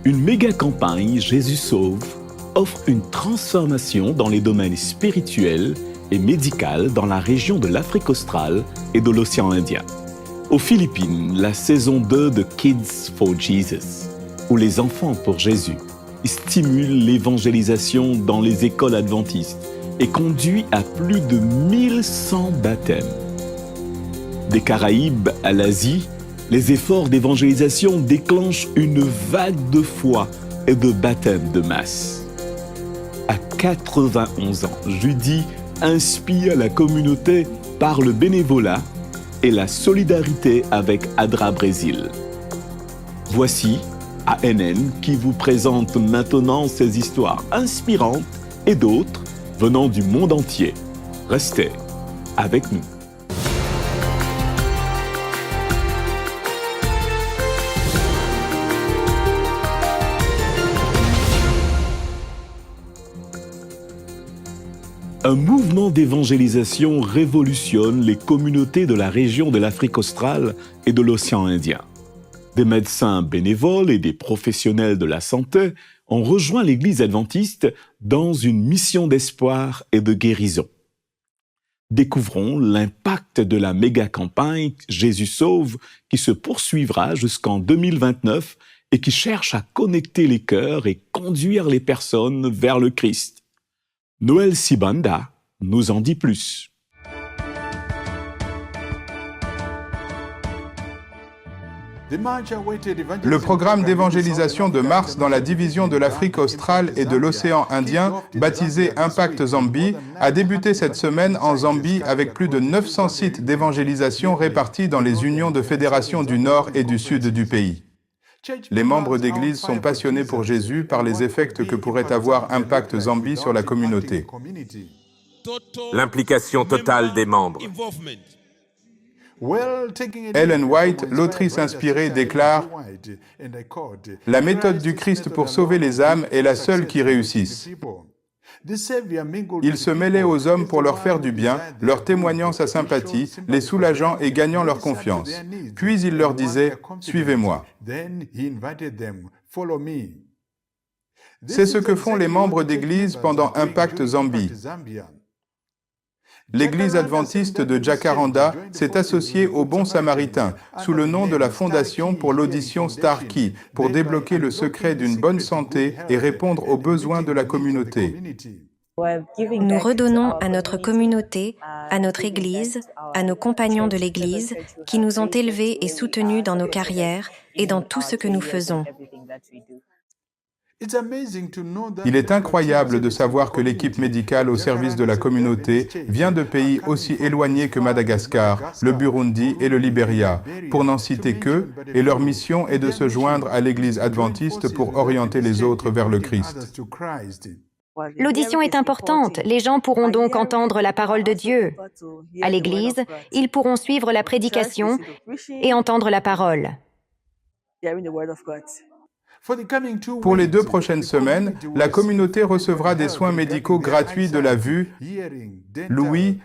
Une méga campagne Jésus sauve offre une transformation dans les domaines spirituels et médical dans la région de l'Afrique australe et de l'océan Indien. Aux Philippines, la saison 2 de Kids for Jesus, ou les enfants pour Jésus, stimule l'évangélisation dans les écoles adventistes et conduit à plus de 1100 baptêmes. Des Caraïbes à l'Asie, les efforts d'évangélisation déclenchent une vague de foi et de baptême de masse. À 91 ans, Judy inspire la communauté par le bénévolat et la solidarité avec ADRA Brésil. Voici ANN qui vous présente maintenant ces histoires inspirantes et d'autres venant du monde entier. Restez avec nous. Un mouvement d'évangélisation révolutionne les communautés de la région de l'Afrique australe et de l'océan Indien. Des médecins bénévoles et des professionnels de la santé ont rejoint l'Église adventiste dans une mission d'espoir et de guérison. Découvrons l'impact de la méga-campagne Jésus sauve qui se poursuivra jusqu'en 2029 et qui cherche à connecter les cœurs et conduire les personnes vers le Christ. Noël Sibanda nous en dit plus. Le programme d'évangélisation de mars dans la division de l'Afrique australe et de l'océan Indien, baptisé Impact Zambie, a débuté cette semaine en Zambie avec plus de 900 sites d'évangélisation répartis dans les unions de fédérations du nord et du sud du pays. Les membres d'Église sont passionnés pour Jésus par les effets que pourrait avoir Impact Zambie sur la communauté. L'implication totale des membres. Ellen White, l'autrice inspirée, déclare « La méthode du Christ pour sauver les âmes est la seule qui réussisse. Il se mêlait aux hommes pour leur faire du bien, leur témoignant sa sympathie, les soulageant et gagnant leur confiance. Puis il leur disait « Suivez-moi ». C'est ce que font les membres d'Église pendant Impact Zambie. L'Église adventiste de Jacaranda s'est associée au Bon Samaritain sous le nom de la Fondation pour l'audition Starkey pour débloquer le secret d'une bonne santé et répondre aux besoins de la communauté. Nous redonnons à notre communauté, à notre Église, à nos compagnons de l'Église qui nous ont élevés et soutenus dans nos carrières et dans tout ce que nous faisons. Il est incroyable de savoir que l'équipe médicale au service de la communauté vient de pays aussi éloignés que Madagascar, le Burundi et le Libéria, pour n'en citer qu'eux, et leur mission est de se joindre à l'Église adventiste pour orienter les autres vers le Christ. L'audition est importante. Les gens pourront donc entendre la parole de Dieu. À l'Église, ils pourront suivre la prédication et entendre la parole. Pour les 2 prochaines semaines, la communauté recevra des soins médicaux gratuits de la vue, l'ouïe,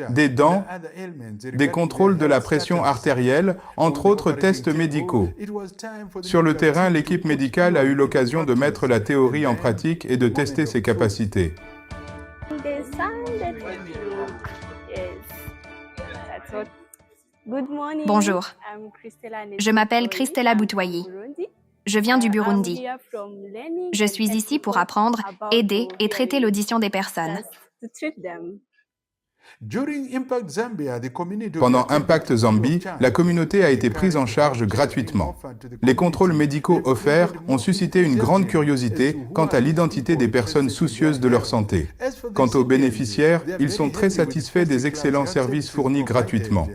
des dents, des contrôles de la pression artérielle, entre autres tests médicaux. Sur le terrain, l'équipe médicale a eu l'occasion de mettre la théorie en pratique et de tester ses capacités. Bonjour, je m'appelle Christella Boutoyi. Je viens du Burundi. Je suis ici pour apprendre, aider et traiter l'audition des personnes. Pendant Impact Zambie, la communauté a été prise en charge gratuitement. Les contrôles médicaux offerts ont suscité une grande curiosité quant à l'identité des personnes soucieuses de leur santé. Quant aux bénéficiaires, ils sont très satisfaits des excellents services fournis gratuitement.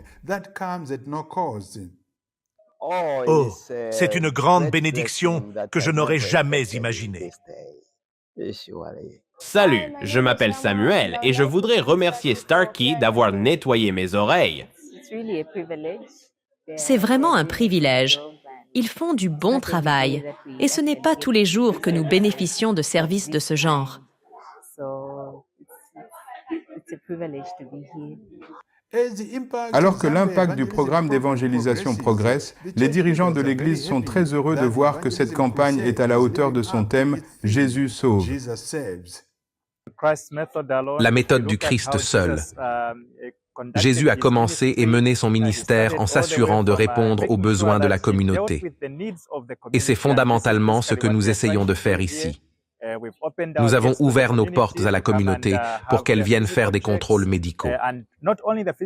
Oh, c'est une grande bénédiction que je n'aurais jamais imaginée. Salut, je m'appelle Samuel et je voudrais remercier Starkey d'avoir nettoyé mes oreilles. C'est vraiment un privilège. Ils font du bon travail et ce n'est pas tous les jours que nous bénéficions de services de ce genre. Alors que l'impact du programme d'évangélisation progresse, les dirigeants de l'Église sont très heureux de voir que cette campagne est à la hauteur de son thème « Jésus sauve ». La méthode du Christ seul. Jésus a commencé et mené son ministère en s'assurant de répondre aux besoins de la communauté. Et c'est fondamentalement ce que nous essayons de faire ici. Nous avons ouvert nos portes à la communauté pour qu'elle vienne faire des contrôles médicaux.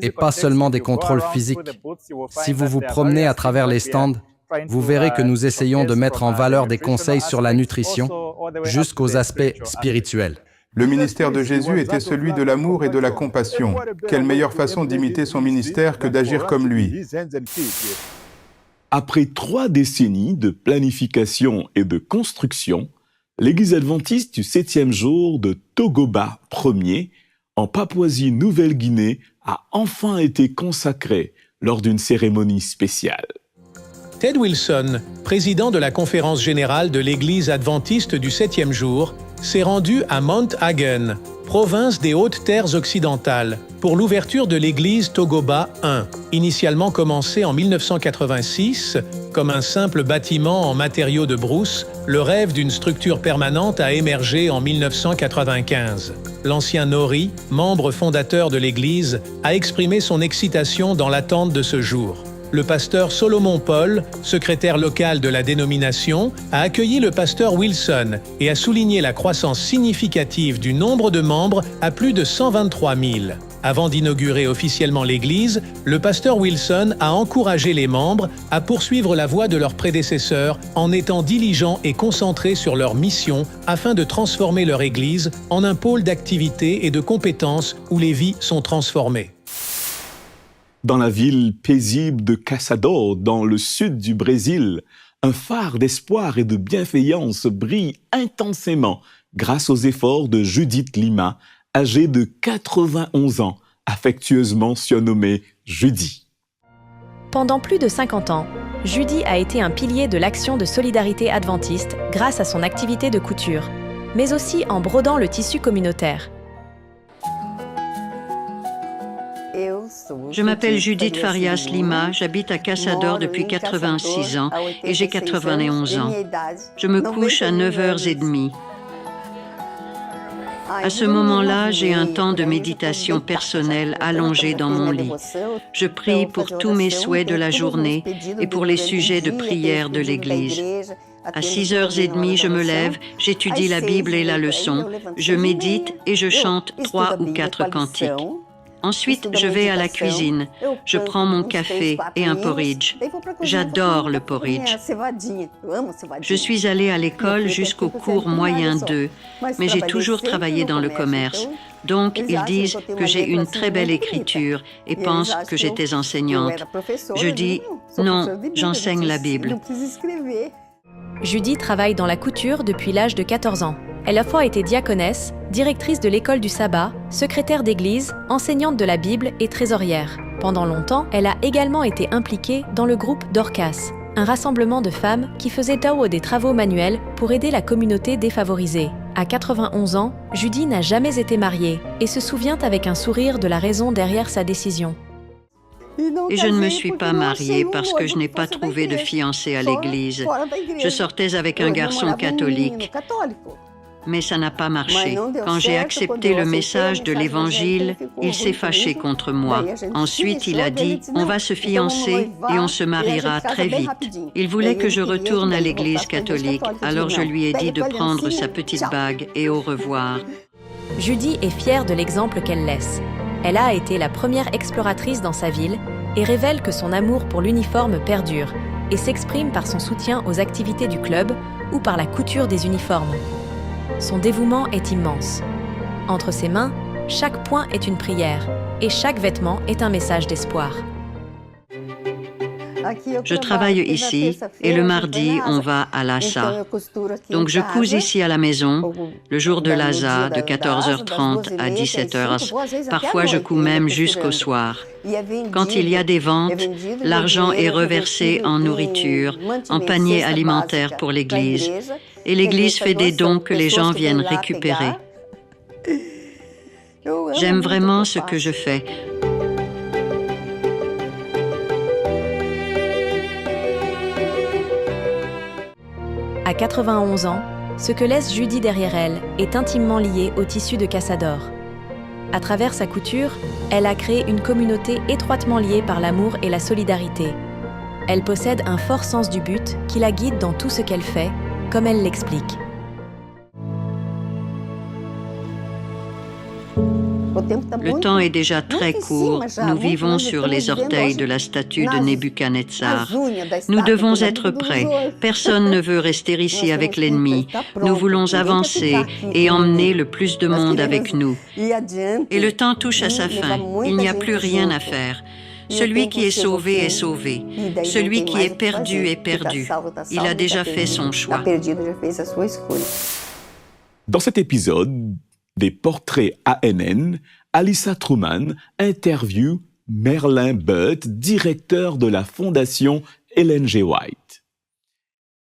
Et pas seulement des contrôles physiques. Si vous vous promenez à travers les stands, vous verrez que nous essayons de mettre en valeur des conseils sur la nutrition jusqu'aux aspects spirituels. Le ministère de Jésus était celui de l'amour et de la compassion. Quelle meilleure façon d'imiter son ministère que d'agir comme lui. Après 3 décennies de planification et de construction, l'Église adventiste du 7e jour de Togoba Ier, en Papouasie-Nouvelle-Guinée, a enfin été consacrée lors d'une cérémonie spéciale. Ted Wilson, président de la conférence générale de l'Église adventiste du 7e jour, s'est rendu à Mount Hagen, province des Hautes-Terres occidentales, pour l'ouverture de l'église Togoba I, initialement commencée en 1986 comme un simple bâtiment en matériaux de brousse. Le rêve d'une structure permanente a émergé en 1995. L'ancien Nori, membre fondateur de l'église, a exprimé son excitation dans l'attente de ce jour. Le pasteur Solomon Paul, secrétaire local de la dénomination, a accueilli le pasteur Wilson et a souligné la croissance significative du nombre de membres à plus de 123 000. Avant d'inaugurer officiellement l'église, le pasteur Wilson a encouragé les membres à poursuivre la voie de leurs prédécesseurs en étant diligents et concentrés sur leur mission afin de transformer leur église en un pôle d'activité et de compétences où les vies sont transformées. Dans la ville paisible de Caçador, dans le sud du Brésil, un phare d'espoir et de bienveillance brille intensément grâce aux efforts de Judith Lima, âgée de 91 ans, affectueusement surnommée Judy. Pendant plus de 50 ans, Judy a été un pilier de l'action de solidarité adventiste grâce à son activité de couture, mais aussi en brodant le tissu communautaire. Je m'appelle Judith Farias Lima, j'habite à Caçador depuis 86 ans et j'ai 91 ans. Je me couche à 9h30. À ce moment-là, j'ai un temps de méditation personnelle allongé dans mon lit. Je prie pour tous mes souhaits de la journée et pour les sujets de prière de l'Église. À 6h30, je me lève, j'étudie la Bible et la leçon, je médite et je chante 3 ou 4 cantiques. Ensuite, je vais à la cuisine. Je prends mon café et un porridge. J'adore le porridge. Je suis allée à l'école jusqu'au cours moyen 2, mais j'ai toujours travaillé dans le commerce. Donc, ils disent que j'ai une très belle écriture et pensent que j'étais enseignante. Je dis, non, j'enseigne la Bible. Judy travaille dans la couture depuis l'âge de 14 ans. Elle a à la fois été diaconesse, directrice de l'école du sabbat, secrétaire d'église, enseignante de la Bible et trésorière. Pendant longtemps, elle a également été impliquée dans le groupe Dorcas, un rassemblement de femmes qui faisait des travaux manuels pour aider la communauté défavorisée. À 91 ans, Judy n'a jamais été mariée et se souvient avec un sourire de la raison derrière sa décision. Et je ne me suis pas mariée parce que je n'ai pas trouvé de fiancé à l'église. Je sortais avec un garçon catholique. Mais ça n'a pas marché. Quand j'ai accepté le message de l'Évangile, il s'est fâché contre moi. Ensuite, il a dit « On va se fiancer et on se mariera très vite ». Il voulait que je retourne à l'Église catholique, alors je lui ai dit de prendre sa petite bague et au revoir. Judy est fière de l'exemple qu'elle laisse. Elle a été la première exploratrice dans sa ville et révèle que son amour pour l'uniforme perdure et s'exprime par son soutien aux activités du club ou par la couture des uniformes. Son dévouement est immense. Entre ses mains, chaque point est une prière et chaque vêtement est un message d'espoir. Je travaille ici et le mardi, on va à Lhasa. Donc je couds ici à la maison, le jour de Lhasa, de 14h30 à 17h. Parfois, je couds même jusqu'au soir. Quand il y a des ventes, l'argent est reversé en nourriture, en panier alimentaire pour l'église. Et l'église fait des dons que les gens viennent récupérer. J'aime vraiment ce que je fais. À 91 ans, ce que laisse Judy derrière elle est intimement lié au tissu de Caçador. À travers sa couture, elle a créé une communauté étroitement liée par l'amour et la solidarité. Elle possède un fort sens du but qui la guide dans tout ce qu'elle fait, comme elle l'explique. Le temps est déjà très court. Nous vivons sur les orteils de la statue de Nebuchadnezzar. Nous devons être prêts. Personne ne veut rester ici avec l'ennemi. Nous voulons avancer et emmener le plus de monde avec nous. Et le temps touche à sa fin. Il n'y a plus rien à faire. Celui qui est sauvé est sauvé. Celui qui est perdu est perdu. Il a déjà fait son choix. Dans cet épisode des portraits ANN, Alyssa Truman interviewe Merlin Butt, directeur de la fondation Ellen G. White.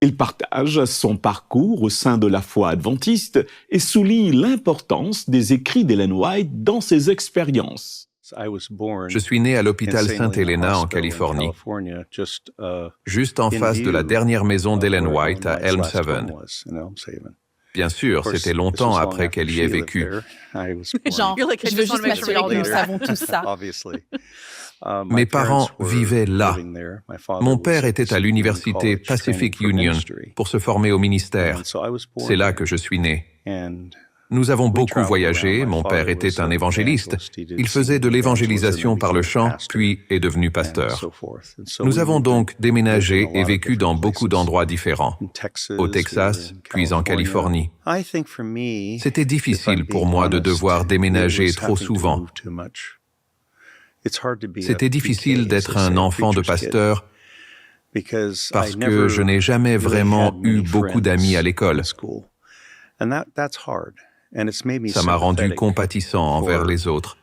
Il partage son parcours au sein de la foi adventiste et souligne l'importance des écrits d'Ellen White dans ses expériences. Je suis né à l'hôpital Saint Helena en Californie, juste en face de la dernière maison d'Ellen White à Elm Haven. Bien sûr, c'était longtemps après qu'elle y ait vécu. Genre, je veux juste m'assurer que nous savons tout ça. Mes parents vivaient là. Mon père était à l'université Pacific Union pour se former au ministère. C'est là que je suis né. Nous avons beaucoup voyagé, mon père était un évangéliste. Il faisait de l'évangélisation par le chant, puis est devenu pasteur. Nous avons donc déménagé et vécu dans beaucoup d'endroits différents, au Texas, puis en Californie. C'était difficile pour moi de devoir déménager trop souvent. C'était difficile d'être un enfant de pasteur parce que je n'ai jamais vraiment eu beaucoup d'amis à l'école. Ça m'a rendu compatissant envers les autres.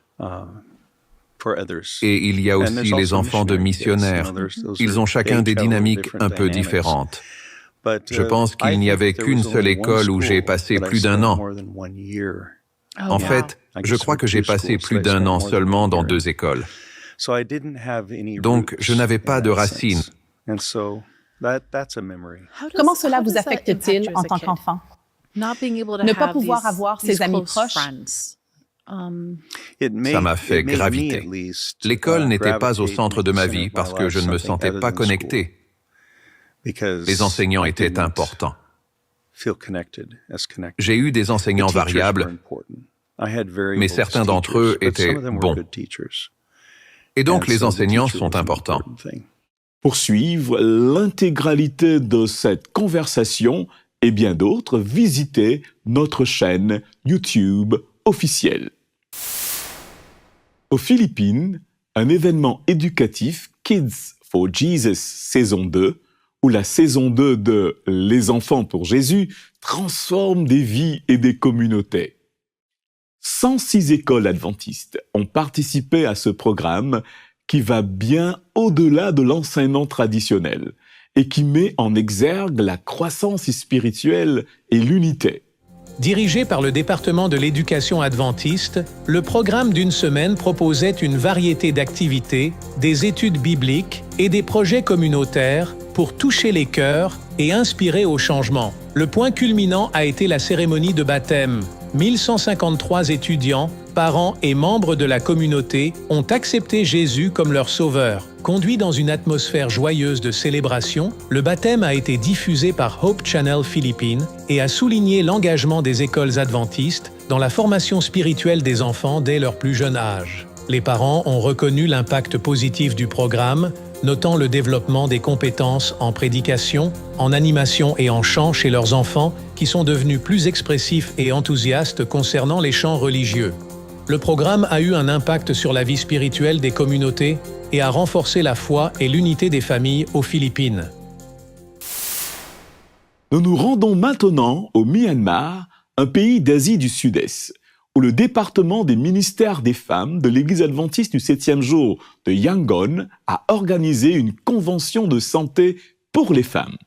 Et il y a aussi les enfants de missionnaires. Ils ont chacun des dynamiques un peu différentes. Je pense qu'il n'y avait qu'une seule école où j'ai passé plus d'1 an. En fait, je crois que j'ai passé plus d'1 an seulement dans 2 écoles. Donc, je n'avais pas de racines. Comment cela vous affecte-t-il en tant qu'enfant? Ne pas pouvoir avoir ses amis proches? Ça m'a fait graviter. L'école n'était pas au centre de ma vie parce que je ne me sentais pas connecté. Les enseignants étaient importants. J'ai eu des enseignants variables, mais certains d'entre eux étaient bons. Et donc les enseignants sont importants. Pour suivre l'intégralité de cette conversation et bien d'autres, visitez notre chaîne YouTube officielle. Aux Philippines, un événement éducatif Kids for Jesus saison 2, où la saison 2 de Les enfants pour Jésus transforme des vies et des communautés. 106 écoles adventistes ont participé à ce programme qui va bien au-delà de l'enseignement traditionnel et qui met en exergue la croissance spirituelle et l'unité. Dirigé par le département de l'éducation adventiste, le programme d'une semaine proposait une variété d'activités, des études bibliques et des projets communautaires pour toucher les cœurs et inspirer au changement. Le point culminant a été la cérémonie de baptême. 1153 étudiants, parents et membres de la communauté ont accepté Jésus comme leur sauveur. Conduit dans une atmosphère joyeuse de célébration, le baptême a été diffusé par Hope Channel Philippines et a souligné l'engagement des écoles adventistes dans la formation spirituelle des enfants dès leur plus jeune âge. Les parents ont reconnu l'impact positif du programme, notant le développement des compétences en prédication, en animation et en chant chez leurs enfants, qui sont devenus plus expressifs et enthousiastes concernant les chants religieux. Le programme a eu un impact sur la vie spirituelle des communautés et a renforcé la foi et l'unité des familles aux Philippines. Nous nous rendons maintenant au Myanmar, un pays d'Asie du Sud-Est, où le département des ministères des femmes de l'Église adventiste du 7e jour de Yangon a organisé une convention de santé pour les femmes.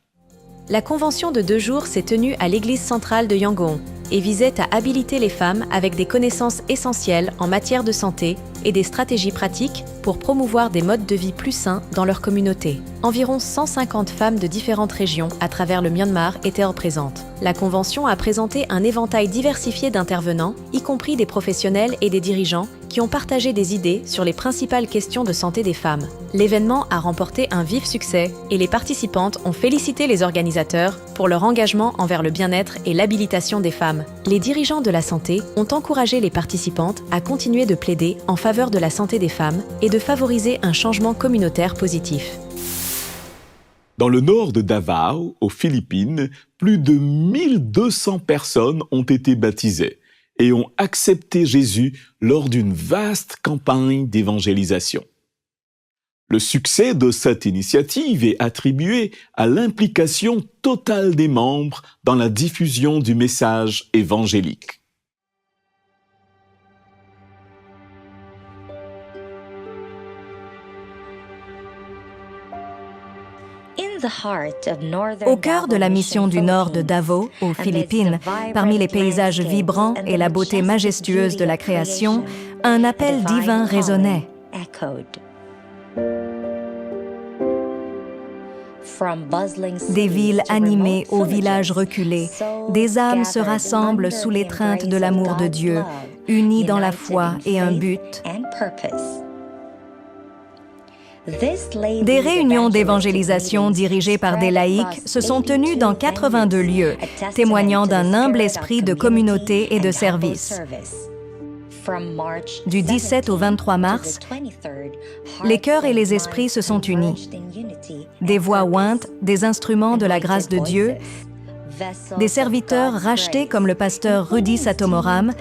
La convention de 2 jours s'est tenue à l'église centrale de Yangon et visait à habiliter les femmes avec des connaissances essentielles en matière de santé et des stratégies pratiques pour promouvoir des modes de vie plus sains dans leur communauté. Environ 150 femmes de différentes régions à travers le Myanmar étaient représentées. La convention a présenté un éventail diversifié d'intervenants, y compris des professionnels et des dirigeants, qui ont partagé des idées sur les principales questions de santé des femmes. L'événement a remporté un vif succès et les participantes ont félicité les organisateurs pour leur engagement envers le bien-être et l'habilitation des femmes. Les dirigeants de la santé ont encouragé les participantes à continuer de plaider en faveur de la santé des femmes et de favoriser un changement communautaire positif. Dans le nord de Davao, aux Philippines, plus de 1200 personnes ont été baptisées et ont accepté Jésus lors d'une vaste campagne d'évangélisation. Le succès de cette initiative est attribué à l'implication totale des membres dans la diffusion du message évangélique. Au cœur de la mission du Nord de Davao, aux Philippines, parmi les paysages vibrants et la beauté majestueuse de la création, un appel divin résonnait. Des villes animées aux villages reculés, des âmes se rassemblent sous l'étreinte de l'amour de Dieu, unies dans la foi et un but. Des réunions d'évangélisation dirigées par des laïcs se sont tenues dans 82 lieux, témoignant d'un humble esprit de communauté et de service. Du 17 au 23 mars, les cœurs et les esprits se sont unis. Des voix ointes, des instruments de la grâce de Dieu, des serviteurs rachetés comme le pasteur Rudy Satomoram,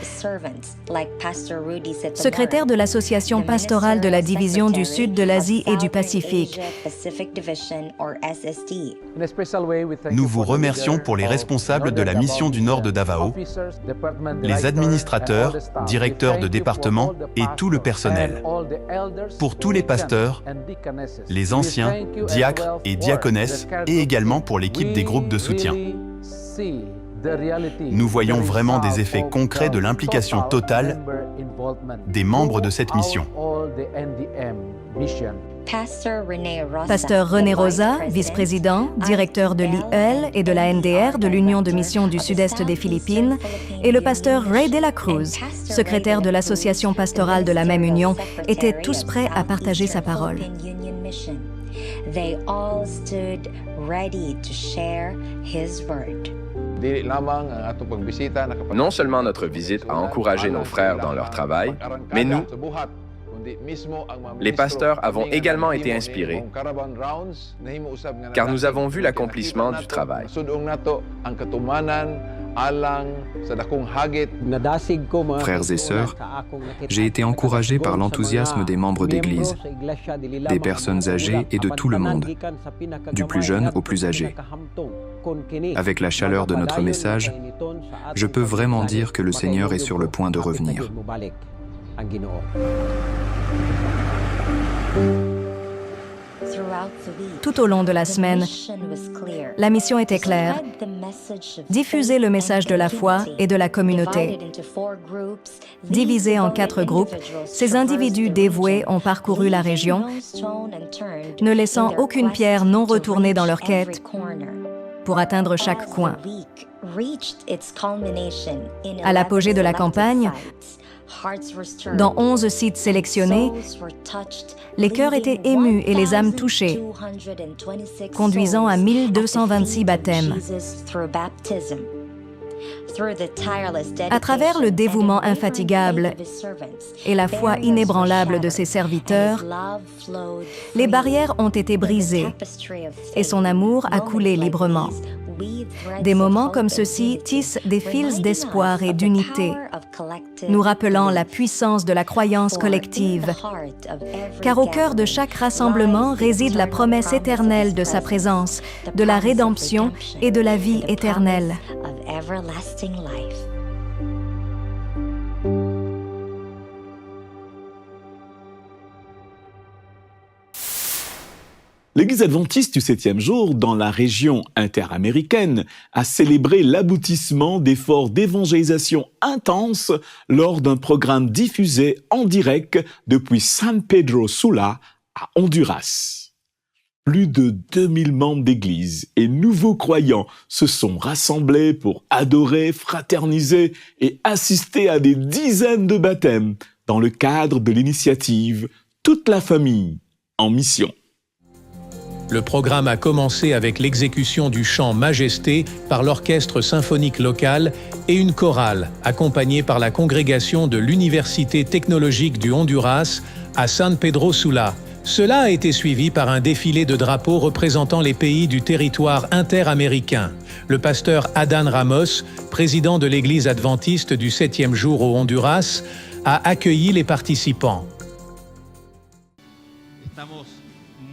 secrétaire de l'Association pastorale de la Division du Sud de l'Asie et du Pacifique. Nous vous remercions pour les responsables de la mission du Nord de Davao, les administrateurs, directeurs de département et tout le personnel. Pour tous les pasteurs, les anciens, diacres et diaconesses et également pour l'équipe des groupes de soutien. Nous voyons vraiment des effets concrets de l'implication totale des membres de cette mission. Pasteur René Rosa, vice-président, directeur de l'IEL et de la NDR de l'Union de Mission du Sud-Est des Philippines, et le pasteur Ray de la Cruz, secrétaire de l'association pastorale de la même union, étaient tous prêts à partager sa parole. They all stood ready to share his word. Non seulement notre visite a encouragé nos frères dans leur travail, mais nous, les pasteurs, avons également été inspirés, car nous avons vu l'accomplissement du travail. Frères et sœurs, j'ai été encouragé par l'enthousiasme des membres d'Église, des personnes âgées et de tout le monde, du plus jeune au plus âgé. Avec la chaleur de notre message, je peux vraiment dire que le Seigneur est sur le point de revenir. Tout au long de la semaine, la mission était claire: diffuser le message de la foi et de la communauté. Divisés en 4 groupes, ces individus dévoués ont parcouru la région, ne laissant aucune pierre non retournée dans leur quête pour atteindre chaque coin. À l'apogée de la campagne, dans 11 sites sélectionnés, les cœurs étaient émus et les âmes touchées, conduisant à 1226 baptêmes. À travers le dévouement infatigable et la foi inébranlable de ses serviteurs, les barrières ont été brisées et son amour a coulé librement. Des moments comme ceux-ci tissent des fils d'espoir et d'unité, nous rappelant la puissance de la croyance collective, car au cœur de chaque rassemblement réside la promesse éternelle de sa présence, de la rédemption et de la vie éternelle. L'Église adventiste du 7e jour, dans la région interaméricaine, a célébré l'aboutissement d'efforts d'évangélisation intenses lors d'un programme diffusé en direct depuis San Pedro Sula à Honduras. Plus de 2000 membres d'Église et nouveaux croyants se sont rassemblés pour adorer, fraterniser et assister à des dizaines de baptêmes dans le cadre de l'initiative « Toute la famille en mission ». Le programme a commencé avec l'exécution du chant Majesté par l'orchestre symphonique local et une chorale accompagnée par la congrégation de l'Université technologique du Honduras à San Pedro Sula. Cela a été suivi par un défilé de drapeaux représentant les pays du territoire interaméricain. Le pasteur Adán Ramos, président de l'Église adventiste du 7e jour au Honduras, a accueilli les participants.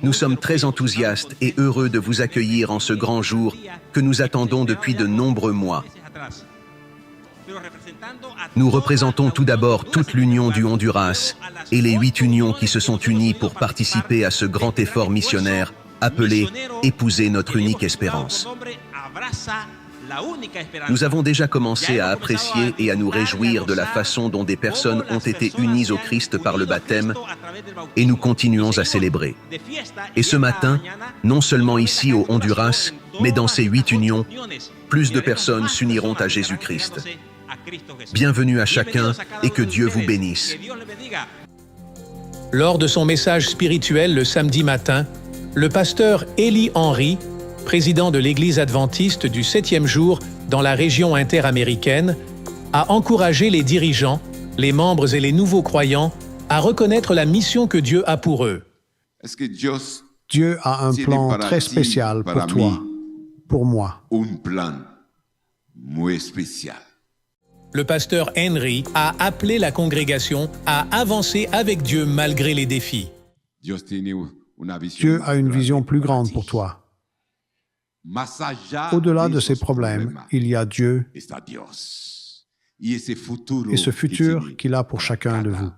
Nous sommes très enthousiastes et heureux de vous accueillir en ce grand jour que nous attendons depuis de nombreux mois. Nous représentons tout d'abord toute l'Union du Honduras et les 8 unions qui se sont unies pour participer à ce grand effort missionnaire appelé « Épouser notre unique espérance ». Nous avons déjà commencé à apprécier et à nous réjouir de la façon dont des personnes ont été unies au Christ par le baptême et nous continuons à célébrer. Et ce matin, non seulement ici au Honduras, mais dans ces 8 unions, plus de personnes s'uniront à Jésus-Christ. Bienvenue à chacun et que Dieu vous bénisse. Lors de son message spirituel le samedi matin, le pasteur Eli Henry, président de l'Église adventiste du 7e jour dans la région interaméricaine, a encouragé les dirigeants, les membres et les nouveaux croyants à reconnaître la mission que Dieu a pour eux. Dieu a un plan très spécial pour toi, pour moi. Le pasteur Henry a appelé la congrégation à avancer avec Dieu malgré les défis. Dieu a une vision plus grande pour toi. Au-delà de ces problèmes, il y a Dieu et ce futur qu'il a pour chacun de vous.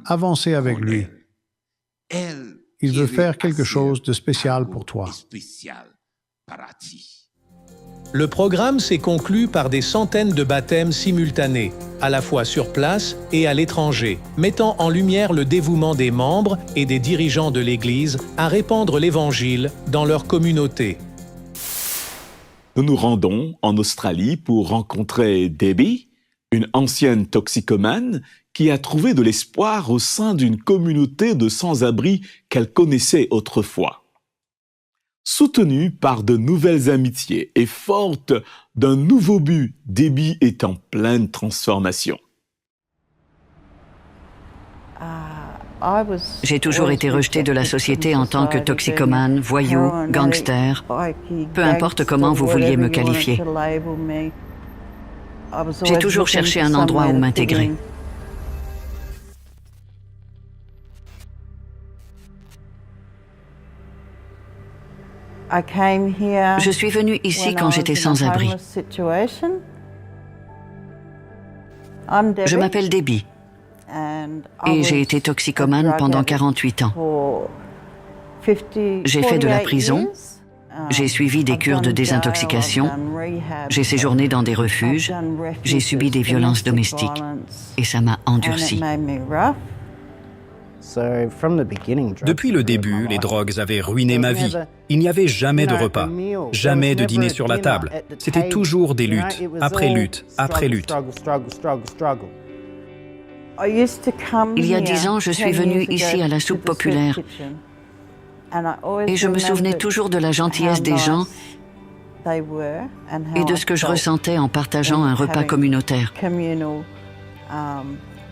Avancez avec lui. Il veut faire quelque chose de spécial pour toi. Le programme s'est conclu par des centaines de baptêmes simultanés, à la fois sur place et à l'étranger, mettant en lumière le dévouement des membres et des dirigeants de l'Église à répandre l'Évangile dans leur communauté. Nous nous rendons en Australie pour rencontrer Debbie, une ancienne toxicomane qui a trouvé de l'espoir au sein d'une communauté de sans-abri qu'elle connaissait autrefois. Soutenue par de nouvelles amitiés et forte d'un nouveau but, Debbie est en pleine transformation. J'ai toujours été rejetée de la société en tant que toxicomane, voyou, gangster, peu importe comment vous vouliez me qualifier. J'ai toujours cherché un endroit où m'intégrer. Je suis venue ici quand j'étais sans abri. Je m'appelle Debbie et j'ai été toxicomane pendant 48 ans. J'ai fait de la prison, j'ai suivi des cures de désintoxication, j'ai séjourné dans des refuges, j'ai subi des violences domestiques et ça m'a endurcie. Depuis le début, les drogues avaient ruiné ma vie. Il n'y avait jamais de repas, jamais de dîner sur la table. C'était toujours des luttes, après lutte, après lutte. Il y a 10 ans, je suis venue ici à la soupe populaire et je me souvenais toujours de la gentillesse des gens et de ce que je ressentais en partageant un repas communautaire.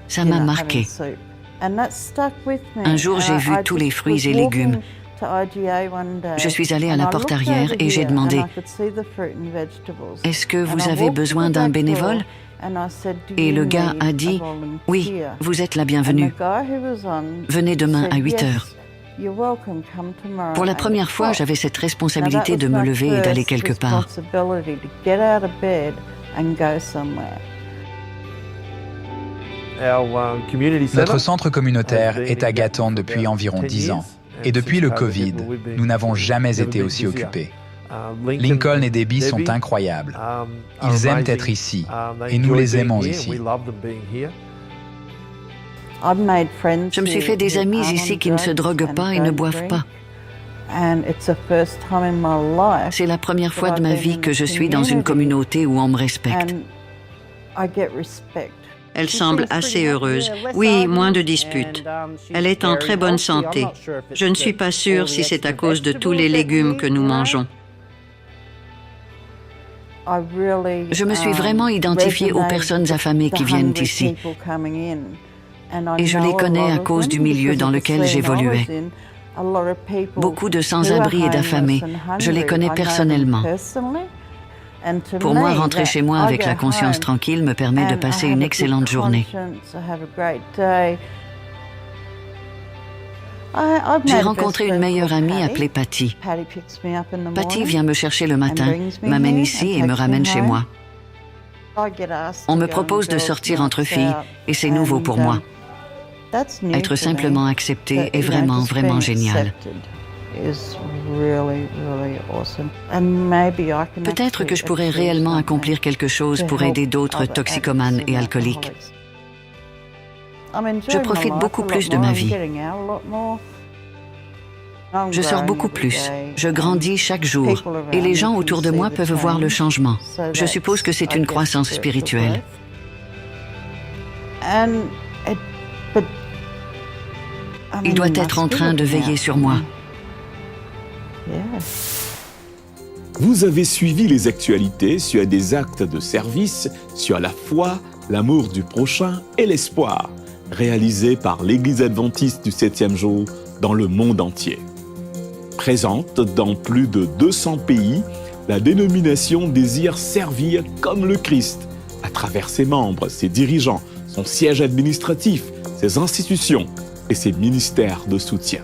Ça m'a marqué. Un jour, j'ai vu tous les fruits et légumes. Je suis allée à la porte arrière et j'ai demandé « Est-ce que vous avez besoin d'un bénévole ?» Et le gars a dit « Oui, vous êtes la bienvenue. Venez demain à 8 heures. » Pour la première fois, j'avais cette responsabilité de me lever et d'aller quelque part. Notre centre communautaire est à Gatton depuis environ 10 ans. Et depuis le Covid, nous n'avons jamais été aussi occupés. Lincoln et Debbie sont incroyables. Ils aiment être ici, et nous les aimons ici. Je me suis fait des amis ici qui ne se droguent pas et ne boivent pas. C'est la première fois de ma vie que je suis dans une communauté où on me respecte. Elle semble assez heureuse. Oui, moins de disputes. Elle est en très bonne santé. Je ne suis pas sûre si c'est à cause de tous les légumes que nous mangeons. Je me suis vraiment identifiée aux personnes affamées qui viennent ici. Et je les connais à cause du milieu dans lequel j'évoluais. Beaucoup de sans-abri et d'affamés. Je les connais personnellement. Pour moi, rentrer chez moi avec la conscience tranquille me permet de passer une excellente journée. J'ai rencontré une meilleure amie appelée Patty. Patty vient me chercher le matin, m'amène ici et me ramène chez moi. On me propose de sortir entre filles et c'est nouveau pour moi. Être simplement accepté est vraiment, vraiment génial. Peut-être que je pourrais réellement accomplir quelque chose pour aider d'autres toxicomanes et alcooliques. Je profite beaucoup plus de ma vie. Je sors beaucoup plus. Je grandis chaque jour. Et les gens autour de moi peuvent voir le changement. Je suppose que c'est une croissance spirituelle. Il doit être en train de veiller sur moi. Vous avez suivi les actualités sur des actes de service, sur la foi, l'amour du prochain et l'espoir, réalisés par l'Église adventiste du 7e jour dans le monde entier. Présente dans plus de 200 pays, la dénomination désire servir comme le Christ, à travers ses membres, ses dirigeants, son siège administratif, ses institutions et ses ministères de soutien.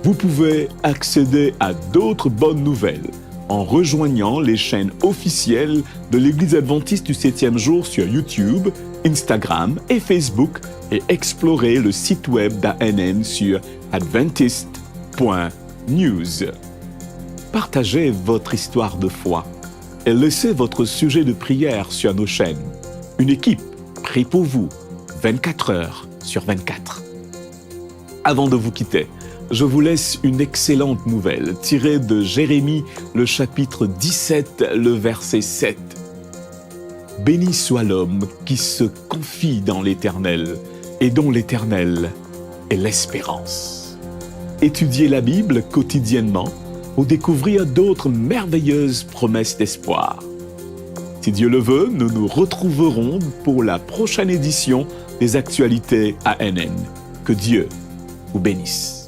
Vous pouvez accéder à d'autres bonnes nouvelles en rejoignant les chaînes officielles de l'Église adventiste du 7e jour sur YouTube, Instagram et Facebook et explorer le site web d'ANN sur adventist.news. Partagez votre histoire de foi et laissez votre sujet de prière sur nos chaînes. Une équipe prie pour vous 24 heures sur 24. Avant de vous quitter, je vous laisse une excellente nouvelle tirée de Jérémie, le chapitre 17, le verset 7. Béni soit l'homme qui se confie dans l'Éternel et dont l'Éternel est l'espérance. Étudiez la Bible quotidiennement pour découvrir d'autres merveilleuses promesses d'espoir. Si Dieu le veut, nous nous retrouverons pour la prochaine édition des actualités ANN. Que Dieu vous bénisse.